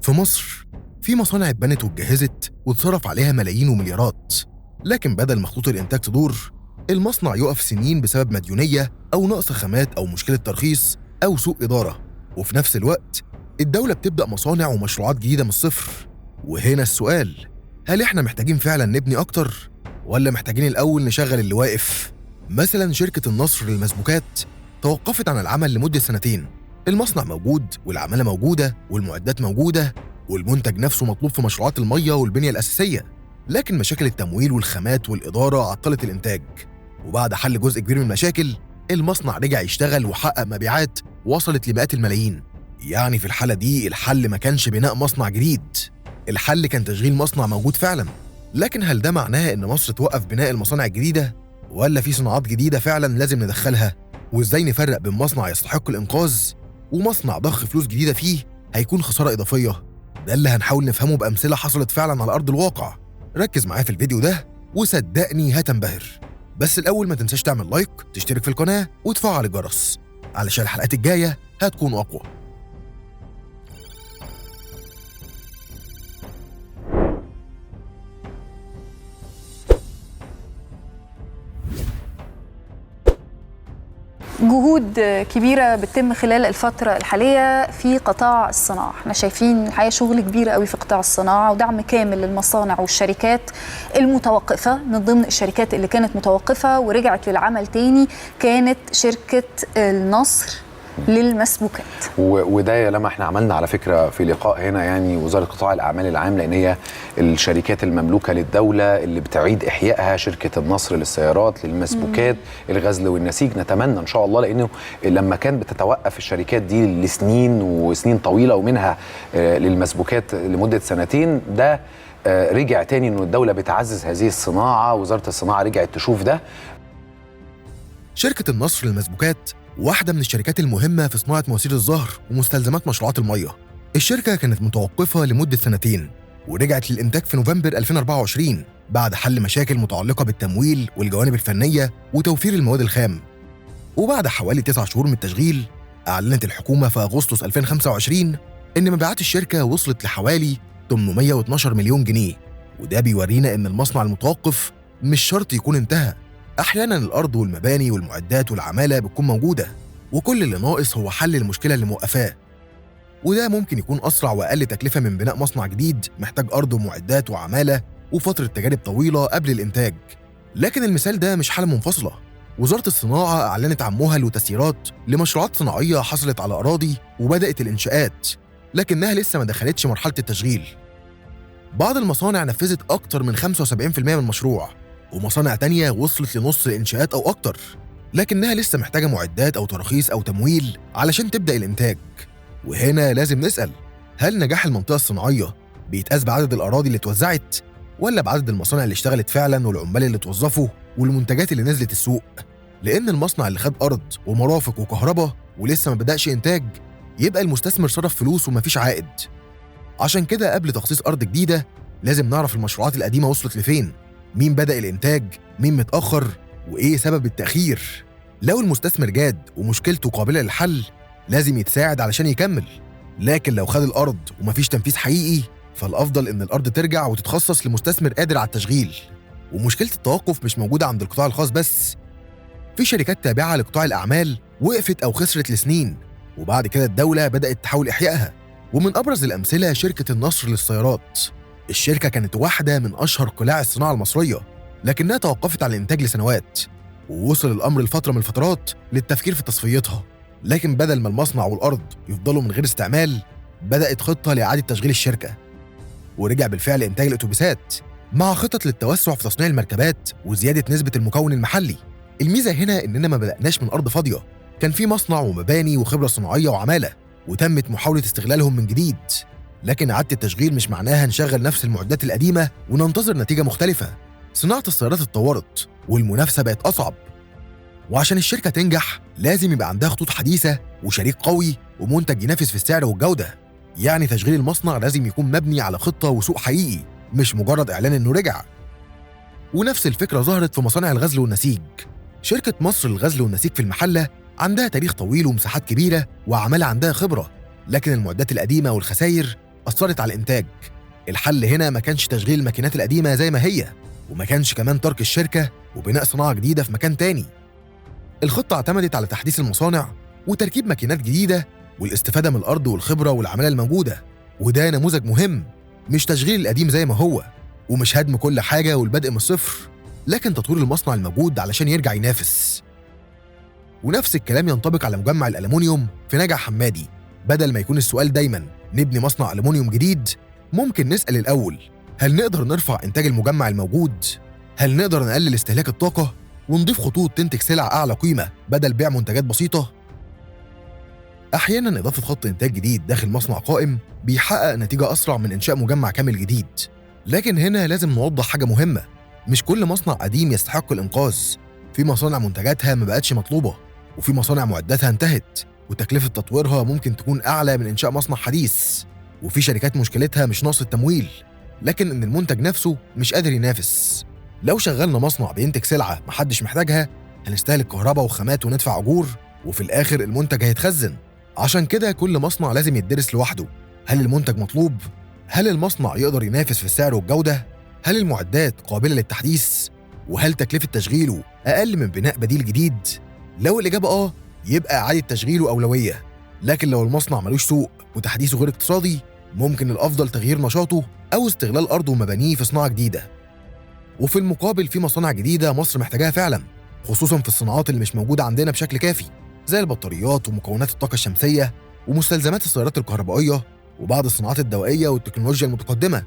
في مصر في مصانع اتبنت واتجهزت واتصرف عليها ملايين ومليارات، لكن بدل ما خطوط الإنتاج تدور، المصنع يقف سنين بسبب مديونية أو نقص خامات أو مشكلة ترخيص أو سوء إدارة. وفي نفس الوقت الدولة بتبدأ مصانع ومشروعات جديدة من الصفر. وهنا السؤال، هل إحنا محتاجين فعلاً نبني أكتر؟ ولا محتاجين الأول نشغل اللي واقف؟ مثلاً شركة النصر للمسبوكات توقفت عن العمل لمدة 2 سنين. المصنع موجود والعمالة موجودة والمعدات موجودة والمنتج نفسه مطلوب في مشروعات المية والبنية الأساسية، لكن مشاكل التمويل والخامات والإدارة عطلت الإنتاج. وبعد حل جزء كبير من المشاكل، المصنع رجع يشتغل وحقق مبيعات وصلت لمئات الملايين. يعني في الحالة دي الحل ما كانش بناء مصنع جديد، الحل كان تشغيل مصنع موجود فعلا. لكن هل ده معناه إن مصر توقف بناء المصانع الجديدة؟ ولا في صناعات جديدة فعلا لازم ندخلها؟ وإزاي نفرق بين مصنع يستحق الإنقاذ ومصنع ضخ فلوس جديدة فيه هيكون خسارة إضافية؟ ده اللي هنحاول نفهمه بأمثلة حصلت فعلا على أرض الواقع. ركز معايا في الفيديو ده وصدقني هتنبهر. بس الأول ما تنساش تعمل لايك، تشترك في القناة وتفعل الجرس علشان الحلقات الجاية هتكون أقوى. جهود كبيرة بتتم خلال الفترة الحالية في قطاع الصناعة. احنا شايفين الحقيقة شغل كبير قوي في قطاع الصناعة ودعم كامل للمصانع والشركات المتوقفة. من ضمن الشركات اللي كانت متوقفة ورجعت للعمل تاني كانت شركة النصر للمسبوكات. وده يا لما احنا عملنا على فكرة في لقاء هنا يعني وزارة قطاع الأعمال العام، لأن هي الشركات المملوكة للدولة اللي بتعيد إحيائها. شركة النصر للسيارات، للمسبوكات، الغزل والنسيج. نتمنى إن شاء الله، لأنه لما كانت بتتوقف الشركات دي لسنين وسنين طويلة ومنها للمسبوكات لمدة 2 سنين، ده رجع تاني إنه الدولة بتعزز هذه الصناعة. وزارة الصناعة رجعت تشوف ده. شركة النصر للمسبوكات واحدة من الشركات المهمة في صناعة مواسير الزهر ومستلزمات مشروعات المية. الشركة كانت متوقفة لمدة 2 ورجعت للإنتاج في نوفمبر 2024 بعد حل مشاكل متعلقة بالتمويل والجوانب الفنية وتوفير المواد الخام. وبعد حوالي 9 شهور من التشغيل، أعلنت الحكومة في أغسطس 2025 إن مبيعات الشركة وصلت لحوالي 812 مليون جنيه. وده بيورينا إن المصنع المتوقف مش شرط يكون انتهى. أحياناً الأرض والمباني والمعدات والعمالة بتكون موجودة، وكل اللي ناقص هو حل المشكلة اللي موقفاه. وده ممكن يكون أسرع وأقل تكلفة من بناء مصنع جديد محتاج أرض ومعدات وعمالة وفترة تجارب طويلة قبل الإنتاج. لكن المثال ده مش حالة منفصلة. وزارة الصناعة أعلنت عن مهل وتسييرات لمشروعات صناعية حصلت على أراضي وبدأت الإنشاءات، لكنها لسه ما دخلتش مرحلة التشغيل. بعض المصانع نفذت أكتر من 75% من المشروع، ومصانع تانية وصلت لنص الإنشاءات أو أكتر، لكنها لسه محتاجة معدات أو تراخيص أو تمويل علشان تبدأ الإنتاج. وهنا لازم نسأل، هل نجاح المنطقة الصناعية بيتقاس بعدد الأراضي اللي اتوزعت، ولا بعدد المصانع اللي اشتغلت فعلاً والعمال اللي اتوظفوا والمنتجات اللي نزلت السوق؟ لأن المصنع اللي خد أرض ومرافق وكهرباء ولسه ما بدأش إنتاج، يبقى المستثمر صرف فلوس ومفيش عائد. عشان كده قبل تخصيص أرض جديدة لازم نعرف المشروعات القديمة وصلت لفين، مين بدأ الإنتاج، مين متأخر، وإيه سبب التأخير. لو المستثمر جاد ومشكلته قابلة للحل لازم يتساعد علشان يكمل. لكن لو خد الأرض ومفيش تنفيذ حقيقي، فالأفضل إن الأرض ترجع وتتخصص لمستثمر قادر على التشغيل. ومشكلة التوقف مش موجودة عند القطاع الخاص بس، في شركات تابعة لقطاع الأعمال وقفت أو خسرت لسنين، وبعد كده الدولة بدأت تحاول إحيائها. ومن أبرز الأمثلة شركة النصر للسيارات. الشركة كانت واحدة من أشهر قلاع الصناعة المصرية، لكنها توقفت عن الإنتاج لسنوات، ووصل الأمر لفترة من الفترات للتفكير في تصفيتها. لكن بدل ما المصنع والأرض يفضلوا من غير استعمال، بدأت خطة لإعادة تشغيل الشركة، ورجع بالفعل إنتاج الأتوبيسات مع خطط للتوسع في تصنيع المركبات وزيادة نسبة المكون المحلي. الميزة هنا إننا ما بدأناش من أرض فاضية، كان في مصنع ومباني وخبرة صناعية وعمالة، وتمت محاولة استغلالهم من جديد. لكن إعادة التشغيل مش معناها نشغل نفس المعدات القديمة وننتظر نتيجة مختلفة. صناعة السيارات اتطورت والمنافسة بقت أصعب، وعشان الشركة تنجح لازم يبقى عندها خطوط حديثة وشريك قوي ومنتج ينافس في السعر والجودة. يعني تشغيل المصنع لازم يكون مبني على خطة وسوق حقيقي، مش مجرد إعلان إنه رجع. ونفس الفكرة ظهرت في مصانع الغزل والنسيج. شركة مصر للغزل والنسيج في المحلة عندها تاريخ طويل ومساحات كبيرة وعمالة عندها خبرة، لكن المعدات القديمة والخسائر أثرت على الإنتاج. الحل هنا ما كانش تشغيل الماكينات القديمة زي ما هي، وما كانش كمان ترك الشركة وبناء صناعة جديدة في مكان تاني. الخطة اعتمدت على تحديث المصانع وتركيب ماكينات جديدة والاستفادة من الأرض والخبرة والعمالة الموجودة، وده نموذج مهم، مش تشغيل القديم زي ما هو، ومش هدم كل حاجة والبدء من الصفر، لكن تطوير المصنع الموجود علشان يرجع ينافس. ونفس الكلام ينطبق على مجمع الألمنيوم في نجع حمادي. بدل ما يكون السؤال دايما نبني مصنع ألمنيوم جديد، ممكن نسأل الأول: هل نقدر نرفع إنتاج المجمع الموجود؟ هل نقدر نقلل استهلاك الطاقة ونضيف خطوط تنتج سلع أعلى قيمة بدل بيع منتجات بسيطة؟ أحياناً إضافة خط إنتاج جديد داخل مصنع قائم بيحقق نتيجة أسرع من إنشاء مجمع كامل جديد. لكن هنا لازم نوضح حاجة مهمة: مش كل مصنع قديم يستحق الإنقاذ. في مصانع منتجاتها ما بقتش مطلوبة، وفي مصانع معداتها انتهت وتكلفة تطويرها ممكن تكون أعلى من إنشاء مصنع حديث. وفي شركات مشكلتها مش نقص التمويل، لكن إن المنتج نفسه مش قادر ينافس. لو شغلنا مصنع بينتج سلعة محدش محتاجها، هنستهلك كهرباء وخامات وندفع أجور، وفي الآخر المنتج هيتخزن. عشان كده كل مصنع لازم يدرس لوحده: هل المنتج مطلوب؟ هل المصنع يقدر ينافس في السعر والجودة؟ هل المعدات قابلة للتحديث؟ وهل تكلفة تشغيله أقل من بناء بديل جديد؟ لو الإجابة يبقى إعادة تشغيله أولوية. لكن لو المصنع ملوش سوق وتحديثه غير اقتصادي، ممكن الأفضل تغيير نشاطه أو استغلال أرضه ومبانيه في صناعة جديدة. وفي المقابل في مصانع جديدة مصر محتاجاها فعلا، خصوصا في الصناعات اللي مش موجودة عندنا بشكل كافي، زي البطاريات ومكونات الطاقة الشمسية ومستلزمات السيارات الكهربائية وبعض الصناعات الدوائية والتكنولوجيا المتقدمة.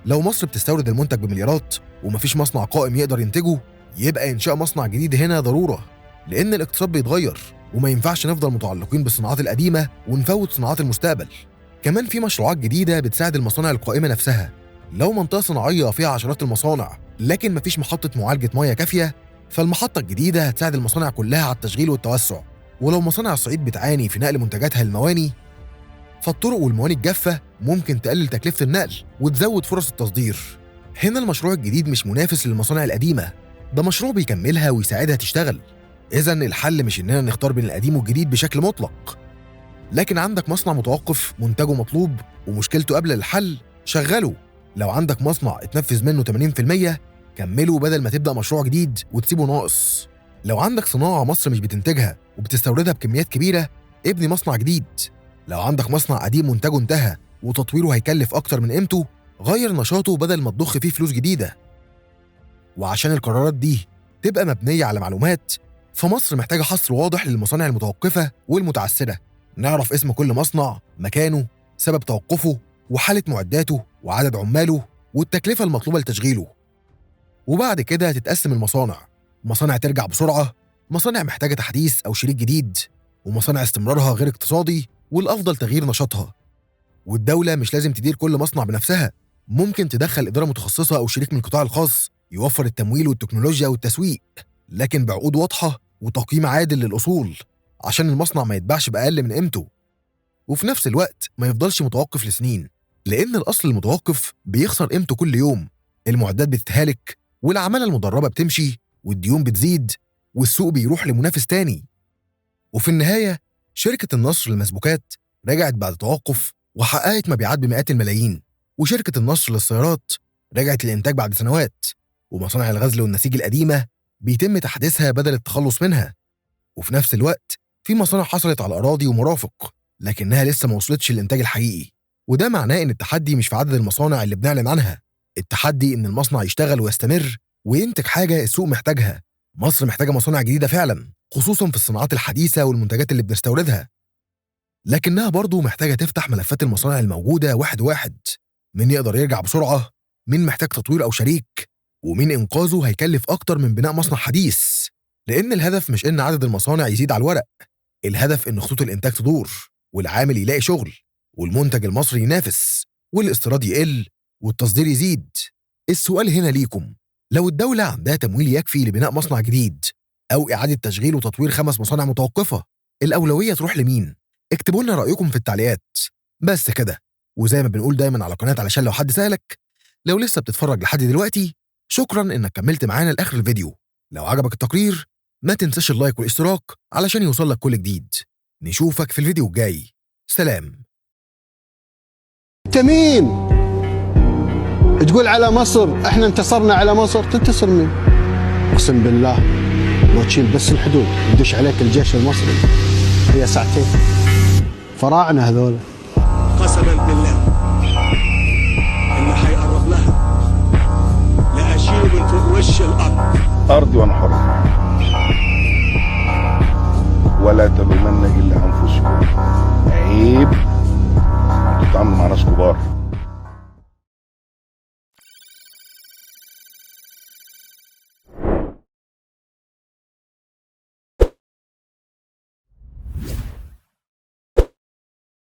لو مصر بتستورد المنتج بمليارات ومفيش مصنع قائم يقدر ينتجه، يبقى إنشاء مصنع جديد هنا ضرورة، لأن الاقتصاد بيتغير وما ينفعش نفضل متعلقين بالصناعات القديمة ونفوت صناعات المستقبل. كمان في مشروعات جديدة بتساعد المصانع القائمة نفسها. لو منطقة صناعية فيها عشرات المصانع لكن مفيش محطة معالجة مياه كافية، فالمحطة الجديدة هتساعد المصانع كلها على التشغيل والتوسع. ولو مصانع الصعيد بتعاني في نقل منتجاتها للمواني، فالطرق والمواني الجافة ممكن تقلل تكلفة النقل وتزود فرص التصدير. هنا المشروع الجديد مش منافس للمصانع القديمة، ده مشروع بيكملها ويساعدها تشتغل. إذن الحل مش إننا نختار بين القديم والجديد بشكل مطلق، لكن عندك مصنع متوقف منتجه مطلوب ومشكلته قبل الحل، شغله. لو عندك مصنع اتنفذ منه 80%، كمله بدل ما تبدأ مشروع جديد وتسيبه ناقص. لو عندك صناعة مصر مش بتنتجها وبتستوردها بكميات كبيرة، ابني مصنع جديد. لو عندك مصنع قديم منتجه انتهى وتطويره هيكلف أكتر من قيمته، غير نشاطه بدل ما تضخ فيه فلوس جديدة. وعشان القرارات دي تبقى مبنية على معلومات، فمصر محتاجة حصر واضح للمصانع المتوقفة والمتعثرة. نعرف اسم كل مصنع، مكانه، سبب توقفه، وحالة معداته وعدد عماله والتكلفة المطلوبة لتشغيله. وبعد كده تتقسم المصانع: مصانع ترجع بسرعة، مصانع محتاجة تحديث أو شريك جديد، ومصانع استمرارها غير اقتصادي والأفضل تغيير نشاطها. والدولة مش لازم تدير كل مصنع بنفسها، ممكن تدخل إدارة متخصصة أو شريك من القطاع الخاص يوفر التمويل والتكنولوجيا والتسويق، لكن بعقود واضحة وتقييم عادل للأصول، عشان المصنع ما يتباعش بأقل من قيمته، وفي نفس الوقت ما يفضلش متوقف لسنين، لأن الأصل المتوقف بيخسر قيمته كل يوم. المعدات بتتهالك والعمالة المدربة بتمشي والديون بتزيد والسوق بيروح لمنافس تاني. وفي النهاية شركة النصر للمسبوكات رجعت بعد توقف وحققت مبيعات بمئات الملايين، وشركة النصر للسيارات رجعت للإنتاج بعد سنوات، ومصانع الغزل والنسيج القديمة بيتم تحديثها بدل التخلص منها. وفي نفس الوقت في مصانع حصلت على أراضي ومرافق لكنها لسه ما وصلتش للإنتاج الحقيقي، وده معناه إن التحدي مش في عدد المصانع اللي بنعلن عنها، التحدي إن المصنع يشتغل ويستمر وينتج حاجة السوق محتاجها. مصر محتاجة مصانع جديدة فعلا، خصوصا في الصناعات الحديثة والمنتجات اللي بنستوردها، لكنها برضو محتاجة تفتح ملفات المصانع الموجودة واحد واحد: مين يقدر يرجع بسرعة، مين محتاج تطوير أو شريك، ومين إنقاذه هيكلف أكتر من بناء مصنع حديث. لأن الهدف مش إن عدد المصانع يزيد على الورق، الهدف إن خطوط الإنتاج تدور والعامل يلاقي شغل والمنتج المصري ينافس والاستيراد يقل والتصدير يزيد. السؤال هنا ليكم: لو الدولة عندها تمويل يكفي لبناء مصنع جديد أو إعادة تشغيل وتطوير 5 مصانع متوقفة، الأولوية تروح لمين؟ اكتبوا لنا رأيكم في التعليقات. بس كده، وزي ما بنقول دايما على قناة علشان لو حد سألك، لو لسه بتتفرج لحد دلوقتي شكرا إنك كملت معانا لآخر الفيديو. لو عجبك التقرير ما تنساش اللايك والاشتراك علشان يوصلك كل جديد. نشوفك في الفيديو الجاي. سلام. انت مين تقول على مصر احنا انتصرنا على مصر؟ تنتصر مين؟ اقسم بالله لو تشيل بس الحدود يدش عليك الجيش المصري هي ساعتين. فراعنه هذول. قسما بالله اللي هيقرب لها لاشيله من فوق وش الارض. ارضي وانا حر، ولا تلومن الا انفسكم. عيب تتعاملوا مع ناس كبار.